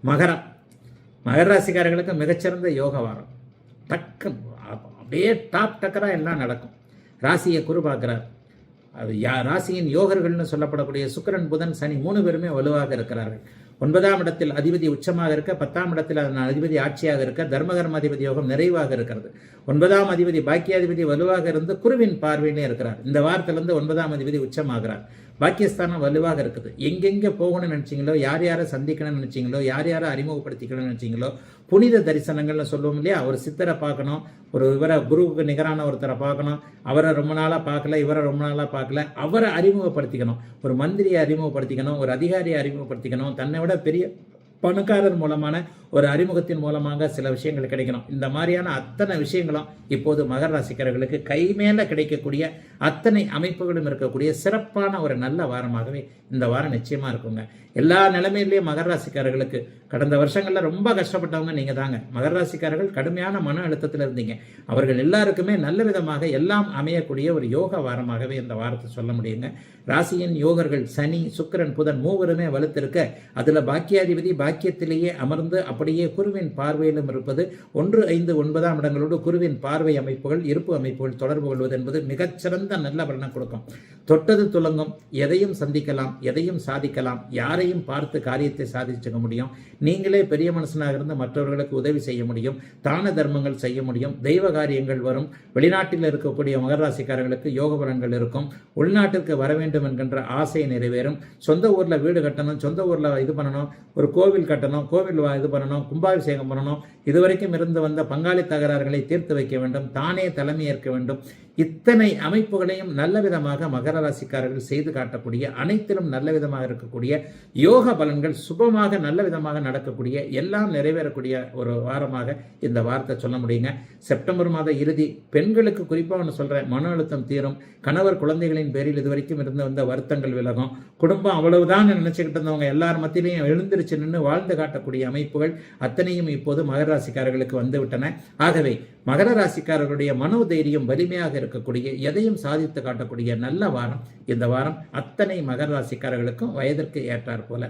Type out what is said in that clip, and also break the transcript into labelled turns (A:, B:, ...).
A: மகரம். மகர ராசிக்காரர்களுக்கு மிகச்சிறந்த யோக வாரம். அப்படியே டாப் டக்கராக எல்லாம் நடக்கும். ராசியை குரு பார்க்குறார். அது ராசியின் யோகர்கள்னு சொல்லப்படக்கூடிய சுக்கிரன், புதன், சனி 3 பேருமே வலுவாக இருக்கிறார்கள். 9ஆம் இடத்தில் அதிபதி உச்சமாக இருக்க, 10ஆம் இடத்தில் அதன் அதிபதி ஆட்சியாக இருக்க, தர்மகர்ம அதிபதி யோகம் நிறைவாக இருக்கிறது. 9ஆம் அதிபதி பாக்கியாதிபதி வலுவாக இருந்து குருவின் பார்வையிலே இருக்கிறார். இந்த வாரத்திலிருந்து 9ஆம் அதிபதி உச்சமாகிறார். பாக்கியஸ்தானம் வலுவாக இருக்குது. எங்கெங்கே போகணும்னு நினச்சிங்களோ, யார் யாரை சந்திக்கணும்னு நினச்சிங்களோ, யார் யாரை அறிமுகப்படுத்திக்கணும்னு நினச்சிங்களோ, புனித தரிசனங்கள்னு சொல்லுவோம் இல்லையா, ஒரு சித்தரை பார்க்கணும், ஒரு இவரை குருவுக்கு நிகரான ஒருத்தரை பார்க்கணும், அவரை ரொம்ப நாளாக பார்க்கல, இவரை ரொம்ப நாளாக பார்க்கல, அவரை அறிமுகப்படுத்திக்கணும், ஒரு மந்திரியை அறிமுகப்படுத்திக்கணும், ஒரு அதிகாரியை அறிமுகப்படுத்திக்கணும், தன்னை விட பெரிய பணக்காரர் மூலமான ஒரு அறிமுகத்தின் மூலமாக சில விஷயங்கள் கிடைக்கணும். இந்த மாதிரியான அத்தனை விஷயங்களும் இப்போது மகர ராசிக்காரர்களுக்கு கை மேல கிடைக்கக்கூடிய அத்தனை அமைப்புகளும் இருக்கக்கூடிய சிறப்பான ஒரு நல்ல வாரமாகவே இந்த வாரம் நிச்சயமா இருக்குங்க. எல்லா நிலைமையிலேயும் மகர ராசிக்காரர்களுக்கு கடந்த வருஷங்கள்ல ரொம்ப கஷ்டப்பட்டவங்க நீங்க தாங்க. மகர ராசிக்காரர்கள் கடுமையான மன அழுத்தத்தில் இருந்தீங்க. அவர்கள் எல்லாருக்குமே நல்ல விதமாக எல்லாம் அமையக்கூடிய ஒரு யோக வாரமாகவே இந்த வாரத்தை சொல்ல முடியுங்க. ராசியின் யோகர்கள் சனி, சுக்கிரன், புதன் 3 வலுத்திருக்க, அதுல பாக்கியாதிபதி பாக்கியத்திலேயே அமர்ந்து அப்படியே குருவின் பார்வையிலும் இருப்பது 1, 5, 9ஆம் இடங்களோடு குருவின் பார்வை அமைப்புகள், இருப்பு அமைப்புகள் தொடர்பு கொள்வது என்பது மிகச்சிறந்த நல்ல பலனை கொடுக்கும். தொட்டது துலங்கும். எதையும் சந்திக்கலாம், எதையும் சாதிக்கலாம், யாரையும் பார்த்து காரியத்தை சாதிச்சுக்க முடியும். நீங்களே பெரிய மனுஷனாக இருந்து மற்றவர்களுக்கு உதவி செய்ய முடியும், தான தர்மங்கள் செய்ய முடியும், தெய்வ காரியங்கள் வரும். வெளிநாட்டில் இருக்கக்கூடிய மகர ராசிக்காரர்களுக்கு யோக பலன்கள் இருக்கும். உள்நாட்டிற்கு வர வேண்டும் என்கின்ற ஆசை நிறைவேறும். சொந்த ஊர்ல வீடு கட்டணும், சொந்த ஊர்ல இது பண்ணணும், ஒரு கோவில் கட்டணும், கோவில் இது பண்ணணும், கும்பாபிஷேகம் பண்ணணும், இதுவரைக்கும் இருந்து வந்த பங்காளி தகராறுகளை தீர்த்து வைக்க வேண்டும், தானே தலைமை ஏற்க வேண்டும். இத்தனை அமைப்புகளையும் நல்ல விதமாக மகர ராசிக்காரர்கள் செய்து காட்டக்கூடிய, அனைத்திலும் நல்ல விதமாக இருக்கக்கூடிய யோக பலன்கள் சுபமாக நல்ல விதமாக நடக்கக்கூடிய, எல்லாம் நிறைவேறக்கூடிய ஒரு வாரமாக இந்த வாரத்தை சொல்ல முடியுங்க. செப்டம்பர் மாத இறுதி பெண்களுக்கு குறிப்பாக ஒன்று சொல்றேன், மன அழுத்தம் தீரும். கணவர் குழந்தைகளின் பேரில் இதுவரைக்கும் இருந்து வந்த வருத்தங்கள் விலகும். குடும்பம் அவ்வளவுதான் நினைச்சுக்கிட்டு இருந்தவங்க எல்லார் மத்தியிலையும் எழுந்திருச்சு நின்று வாழ்ந்து காட்டக்கூடிய அமைப்புகள் அத்தனையும் இப்போது மகர ராசிக்காரர்களுக்கு வந்து விட்டன. ஆகவே மகர ராசிக்காரர்களுடைய மனோதைரியம் வலிமையாக இருக்கக்கூடிய, எதையும் சாதித்து காட்டக்கூடிய நல்ல வாரம் இந்த வாரம். அத்தனை மகர ராசிக்காரர்களுக்கும் வயதிற்கு ஏற்றார் போல